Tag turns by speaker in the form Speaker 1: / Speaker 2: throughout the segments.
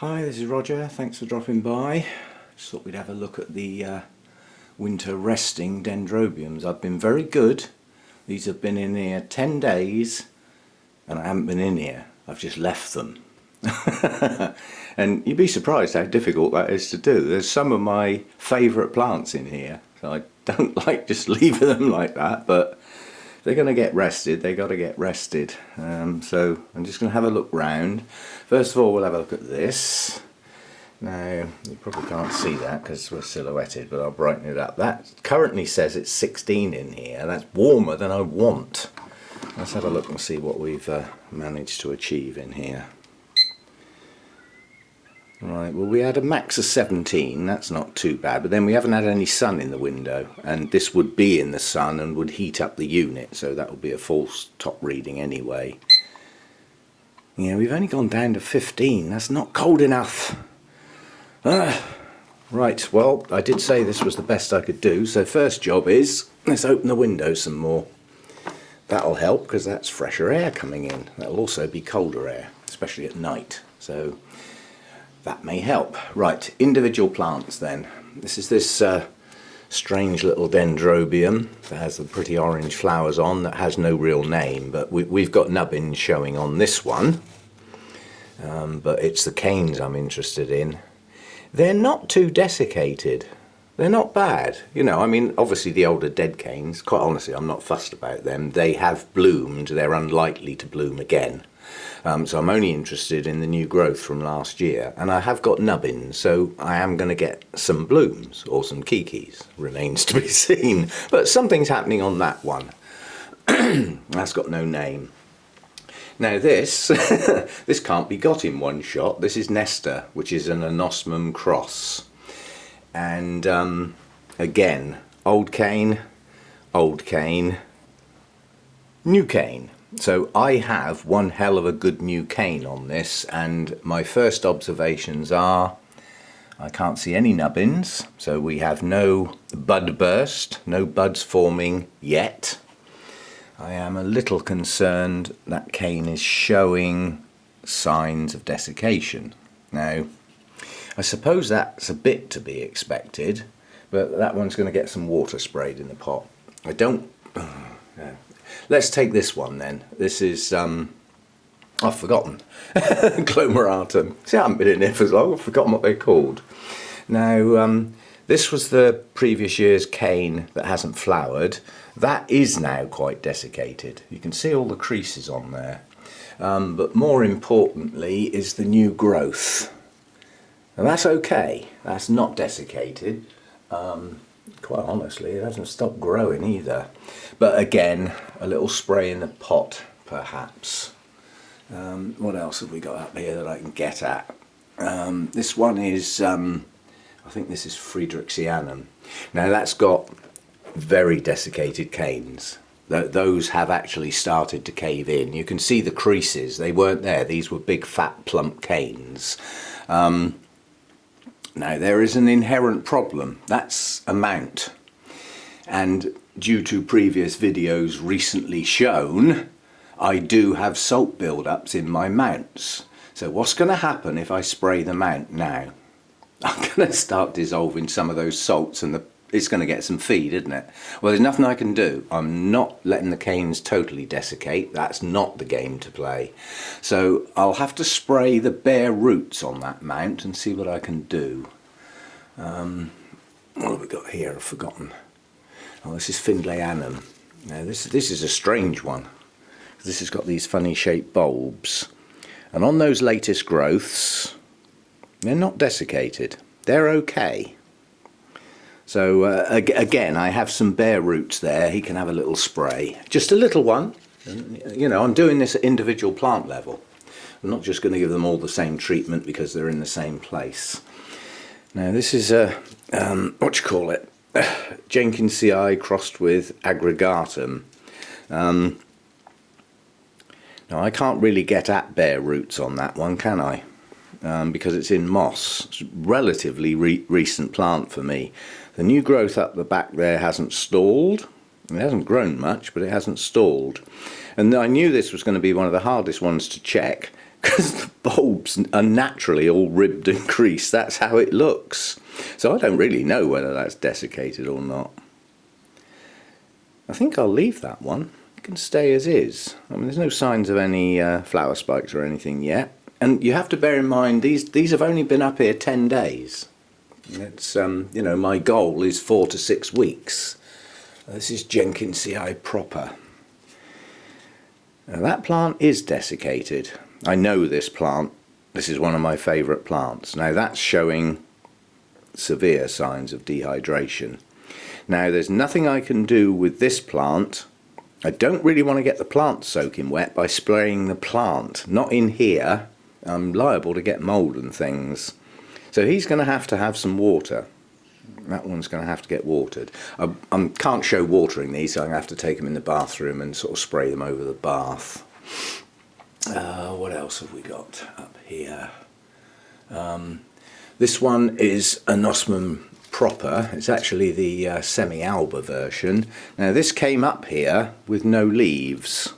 Speaker 1: Hi, this is Roger. Thanks for dropping by. Just thought we'd have a look at the winter resting Dendrobiums. I've been very good. These have been in here 10 days and I haven't been in here. I've just left them. And you'd be surprised how difficult that is to do. There's some of my favourite plants in here, so I don't like just leaving them like that, but if they're going to get rested, they got to get rested. So I'm just going to have a look round. First of all, we'll have a look at this. Now, you probably can't see that because we're silhouetted, but I'll brighten it up. That currently says it's 16 in here. That's warmer than I want. Let's have a look and see what we've managed to achieve in here. Right, well, we had a max of 17, that's not too bad, but then we haven't had any sun in the window, and this would be in the sun and would heat up the unit, so that would be a false top reading anyway. Yeah, we've only gone down to 15, that's not cold enough. Right, well, I did say this was the best I could do, so first job is, let's open the windows some more. That'll help, because that's fresher air coming in. That'll also be colder air, especially at night, so that may help. Right, individual plants then. This is this strange little dendrobium that has the pretty orange flowers on that has no real name, but we've got nubbins showing on this one. But it's the canes I'm interested in. They're not too desiccated. They're not bad. You know, I mean, obviously the older dead canes, quite honestly, I'm not fussed about them. They have bloomed. They're unlikely to bloom again. So I'm only interested in the new growth from last year, and I have got nubbins, so I am going to get some blooms or some kikis. Remains to be seen, but something's happening on that one. That's got no name. Now this this can't be got in one shot. This is Nesta, which is an anosmum cross, and again, old cane, new cane. So I have one hell of a good new cane on this, and my first observations are I can't see any nubbins, so we have no bud burst, no buds forming yet. I am a little concerned that cane is showing signs of desiccation. Now, I suppose that's a bit to be expected, but that one's going to get some water sprayed in the pot. I don't... Let's take this one then. This is, I've forgotten. Glomeratum. See, I haven't been in here for so long, I've forgotten what they're called. Now, this was the previous year's cane that hasn't flowered. That is now quite desiccated. You can see all the creases on there. But more importantly is the new growth. And that's okay. That's not desiccated. Quite honestly, it hasn't stopped growing either. But again, a little spray in the pot, perhaps. What else have we got up here that I can get at? This one is, I think this is Friedrichianum. Now that's got very desiccated canes. Those have actually started to cave in. You can see the creases. They weren't there. These were big, fat, plump canes. Now there is an inherent problem, that's a mount, and due to previous videos recently shown, I do have salt build-ups in my mounts. So what's going to happen if I spray the mount now? I'm going to start dissolving some of those salts and it's going to get some feed, isn't it? Well, there's nothing I can do. I'm not letting the canes totally desiccate. That's not the game to play. So I'll have to spray the bare roots on that mount and see what I can do. What have we got here? I've forgotten. Oh, this is Findlayanum. Now this is a strange one. This has got these funny shaped bulbs. And on those latest growths, they're not desiccated. They're okay. So again, I have some bare roots there. He can have a little spray, just a little one. You know, I'm doing this at individual plant level. I'm not just going to give them all the same treatment because they're in the same place. Now this is a what you call it, Jenkinsii crossed with aggregatum. Now I can't really get at bare roots on that one, can I? Because it's in moss. It's a relatively recent plant for me. The new growth up the back there hasn't stalled. It hasn't grown much, but it hasn't stalled. And I knew this was going to be one of the hardest ones to check because the bulbs are naturally all ribbed and creased. That's how it looks. So I don't really know whether that's desiccated or not. I think I'll leave that one. It can stay as is. I mean, there's no signs of any flower spikes or anything yet. And you have to bear in mind, these have only been up here 10 days. It's, you know, my goal is 4 to 6 weeks. This is Jenkinsii proper. Now that plant is desiccated. I know this plant. This is one of my favourite plants. Now that's showing severe signs of dehydration. Now there's nothing I can do with this plant. I don't really want to get the plant soaking wet by spraying the plant. Not in here. I'm liable to get mould and things. So he's going to have some water. That one's going to have to get watered. I can't show watering these, so I'm going to have to take them in the bathroom and sort of spray them over the bath. What else have we got up here? This one is Anosmum proper. It's actually the semi-alba version. Now this came up here with no leaves.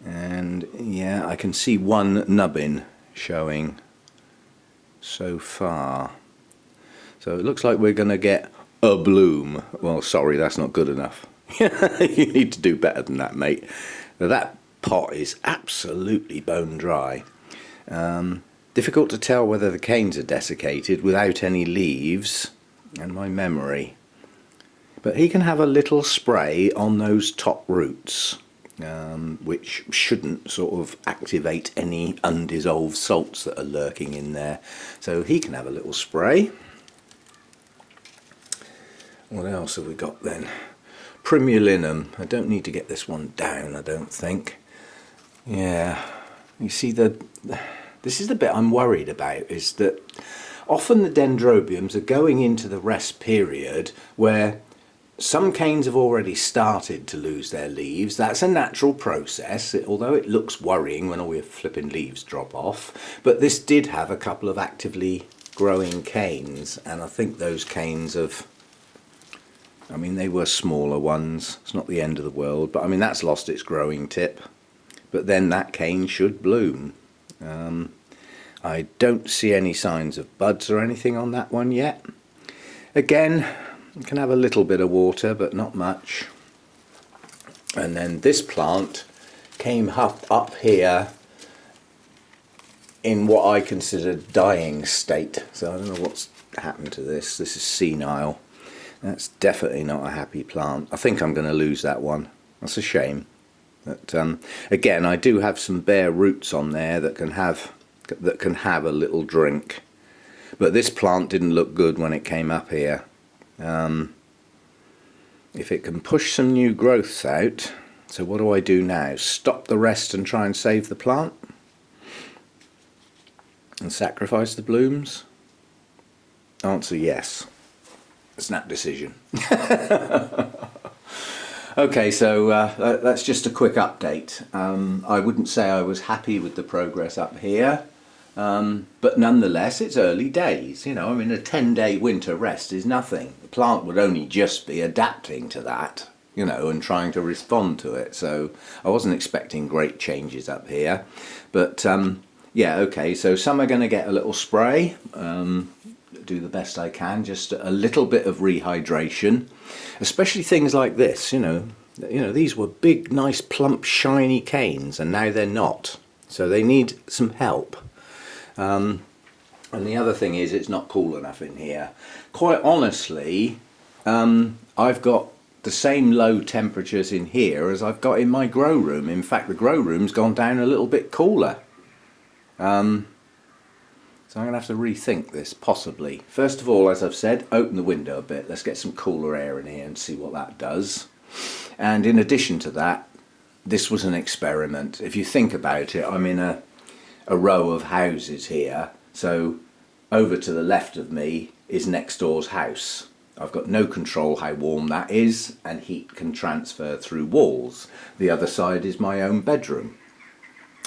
Speaker 1: And yeah, I can see one nubbin showing so far. So it looks like we're going to get a bloom. Well, sorry, that's not good enough. You need to do better than that, mate. Now, that pot is absolutely bone dry. Difficult to tell whether the canes are desiccated without any leaves, and my memory. But he can have a little spray on those top roots, which shouldn't sort of activate any undissolved salts that are lurking in there. So he can have a little spray. What else have we got then? Primulinum. I don't need to get this one down, I don't think. Yeah, you see, this is the bit I'm worried about, is that often the Dendrobiums are going into the rest period where some canes have already started to lose their leaves. That's a natural process, although it looks worrying when all your flipping leaves drop off. But this did have a couple of actively growing canes, and I think those canes have, I mean, they were smaller ones. It's not the end of the world, but I mean, that's lost its growing tip. But then that cane should bloom. I don't see any signs of buds or anything on that one yet. Again, you can have a little bit of water, but not much. And then this plant came up here in what I consider dying state. So I don't know what's happened to this. This is senile. That's definitely not a happy plant. I think I'm going to lose that one. That's a shame. But again, I do have some bare roots on there that can have a little drink. But this plant didn't look good when it came up here. If it can push some new growths out. So what do I do now? Stop the rest and try and save the plant? And sacrifice the blooms? Answer yes. Snap decision. Okay, so that's just a quick update. I wouldn't say I was happy with the progress up here, but nonetheless it's early days. You know, I mean, a 10-day winter rest is nothing. The plant would only just be adapting to that, you know, and trying to respond to it. So I wasn't expecting great changes up here, but yeah, okay, so some are going to get a little spray. Do the best I can, just a little bit of rehydration, especially things like this. You know, these were big, nice, plump, shiny canes, and now they're not. So they need some help. And the other thing is, it's not cool enough in here. Quite honestly, I've got the same low temperatures in here as I've got in my grow room. In fact, the grow room's gone down a little bit cooler. So I'm going to have to rethink this, possibly. First of all, as I've said, open the window a bit. Let's get some cooler air in here and see what that does. And in addition to that, this was an experiment. If you think about it, I'm in a row of houses here. So over to the left of me is next door's house. I've got no control how warm that is, and heat can transfer through walls. The other side is my own bedroom.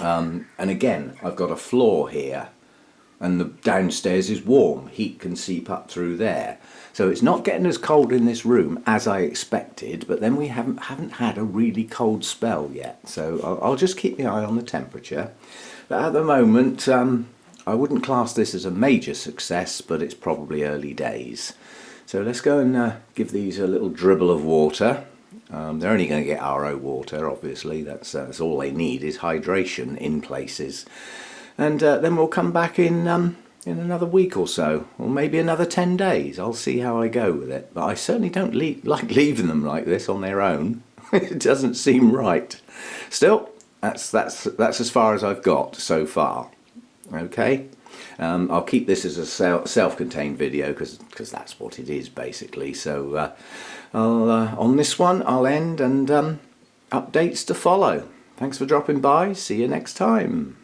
Speaker 1: And again, I've got a floor here. and the downstairs is warm. Heat can seep up through there. So it's not getting as cold in this room as I expected, but then we haven't had a really cold spell yet. So I'll just keep my eye on the temperature. But at the moment, I wouldn't class this as a major success, but it's probably early days. So let's go and give these a little dribble of water. They're only going to get RO water, obviously. That's all they need is hydration in places. And then we'll come back in another week or so, or maybe another 10 days. I'll see how I go with it. But I certainly don't like leaving them like this on their own. It doesn't seem right. Still, that's as far as I've got so far. Okay. I'll keep this as a self-contained video because that's what it is basically. So on this one I'll end, and updates to follow. Thanks for dropping by. See you next time.